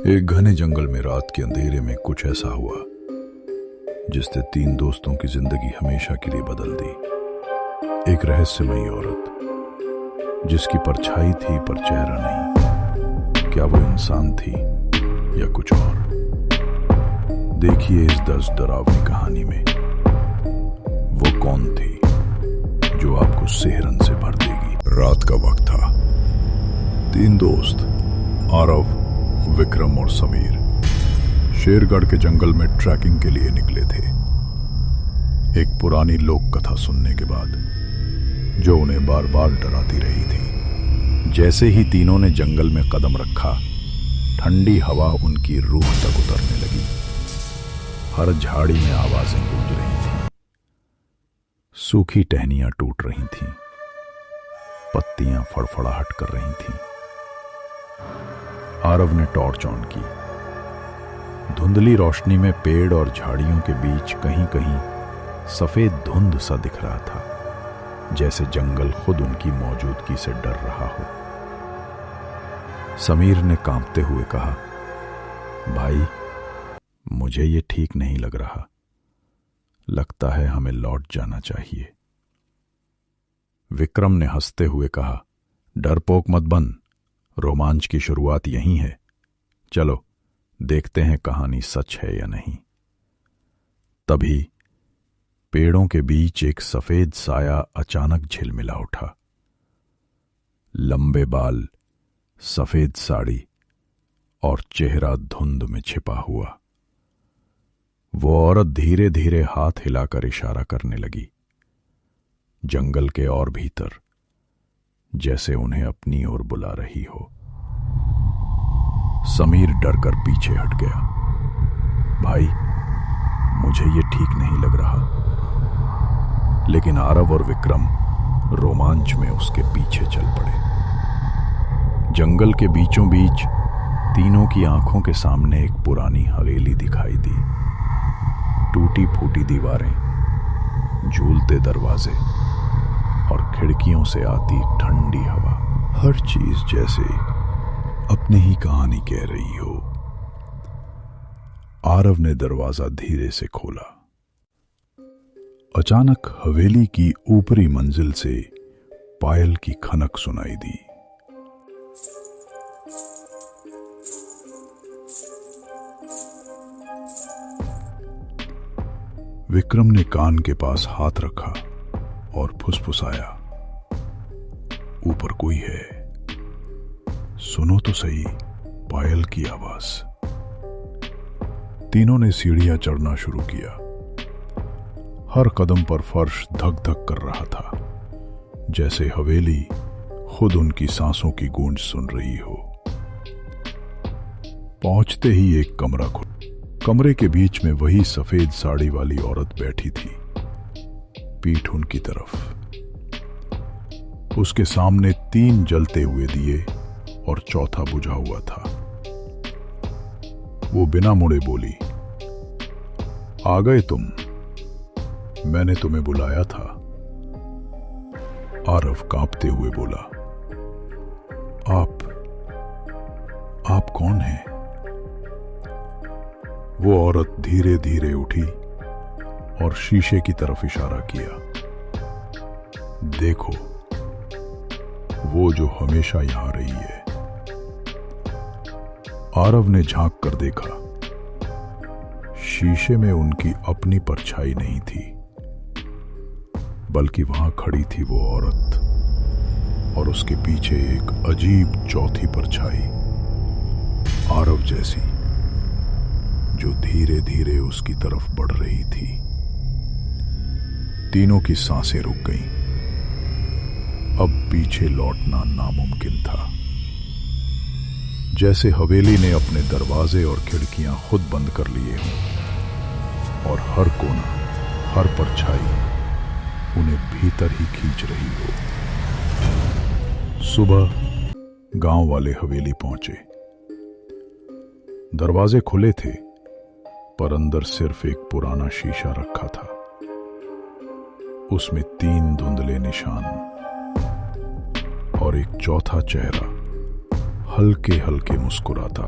एक घने जंगल में रात के अंधेरे में कुछ ऐसा हुआ जिसने तीन दोस्तों की जिंदगी हमेशा के लिए बदल दी। एक रहस्यमयी औरत जिसकी परछाई थी पर चेहरा नहीं। क्या वो इंसान थी या कुछ और? देखिए इस दर्द डरावनी कहानी में वो कौन थी जो आपको सिहरन से भर देगी। रात का वक्त था। तीन दोस्त आरव, विक्रम और समीर शेरगढ़ के जंगल में ट्रैकिंग के लिए निकले थे। एक पुरानी लोक कथा सुनने के बाद जो उन्हें बार बार डराती रही थी। जैसे ही तीनों ने जंगल में कदम रखा, ठंडी हवा उनकी रूह तक उतरने लगी। हर झाड़ी में आवाजें गूंज रही थीं। सूखी टहनियां टूट रही थीं, पत्तियां फड़फड़ाहट कर रही थीं। आरव ने टॉर्च ऑन की। धुंधली रोशनी में पेड़ और झाड़ियों के बीच कहीं कहीं सफेद धुंध सा दिख रहा था, जैसे जंगल खुद उनकी मौजूदगी से डर रहा हो। समीर ने कांपते हुए कहा, भाई मुझे ये ठीक नहीं लग रहा। लगता है हमें लौट जाना चाहिए। विक्रम ने हंसते हुए कहा, डरपोक मत बन, रोमांच की शुरुआत यहीं है। चलो देखते हैं कहानी सच है या नहीं। तभी पेड़ों के बीच एक सफेद साया अचानक झिलमिला उठा। लंबे बाल, सफेद साड़ी और चेहरा धुंध में छिपा हुआ। वो औरत धीरे धीरे हाथ हिलाकर इशारा करने लगी, जंगल के और भीतर, जैसे उन्हें अपनी ओर बुला रही हो। समीर डरकर पीछे हट गया। भाई मुझे ये ठीक नहीं लग रहा। लेकिन आरव और विक्रम रोमांच में उसके पीछे चल पड़े। जंगल के बीचों बीच तीनों की आंखों के सामने एक पुरानी हवेली दिखाई दी। टूटी फूटी दीवारें, झूलते दरवाजे और खिड़कियों से आती ठंडी हवा, हर चीज जैसे अपनी ही कहानी कह रही हो। आरव ने दरवाजा धीरे से खोला। अचानक हवेली की ऊपरी मंजिल से पायल की खनक सुनाई दी। विक्रम ने कान के पास हाथ रखा और फुसफुसाया, ऊपर कोई है, सुनो तो सही पायल की आवाज। तीनों ने सीढ़ियां चढ़ना शुरू किया। हर कदम पर फर्श धक धक कर रहा था, जैसे हवेली खुद उनकी सांसों की गूंज सुन रही हो। पहुंचते ही एक कमरा खुला। कमरे के बीच में वही सफेद साड़ी वाली औरत बैठी थी, पीठ उनकी तरफ। उसके सामने 3 जलते हुए दिए और चौथा बुझा हुआ था। वो बिना मुड़े बोली, आ गए तुम? मैंने तुम्हें बुलाया था। आरव कांपते हुए बोला, आप कौन हैं? वो औरत धीरे धीरे उठी और शीशे की तरफ इशारा किया। देखो, वो जो हमेशा यहां रही है। आरव ने झांक कर देखा। शीशे में उनकी अपनी परछाई नहीं थी, बल्कि वहां खड़ी थी वो औरत, और उसके पीछे एक अजीब चौथी परछाई, आरव जैसी, जो धीरे धीरे उसकी तरफ बढ़ रही थी। तीनों की सांसें रुक गईं। अब पीछे लौटना नामुमकिन था। जैसे हवेली ने अपने दरवाजे और खिड़कियां खुद बंद कर लिए हों और हर कोना, हर परछाई उन्हें भीतर ही खींच रही हो। सुबह गांव वाले हवेली पहुंचे। दरवाजे खुले थे, पर अंदर सिर्फ एक पुराना शीशा रखा था। उसमें 3 धुंधले निशान और एक चौथा चेहरा हल्के हल्के मुस्कुराता।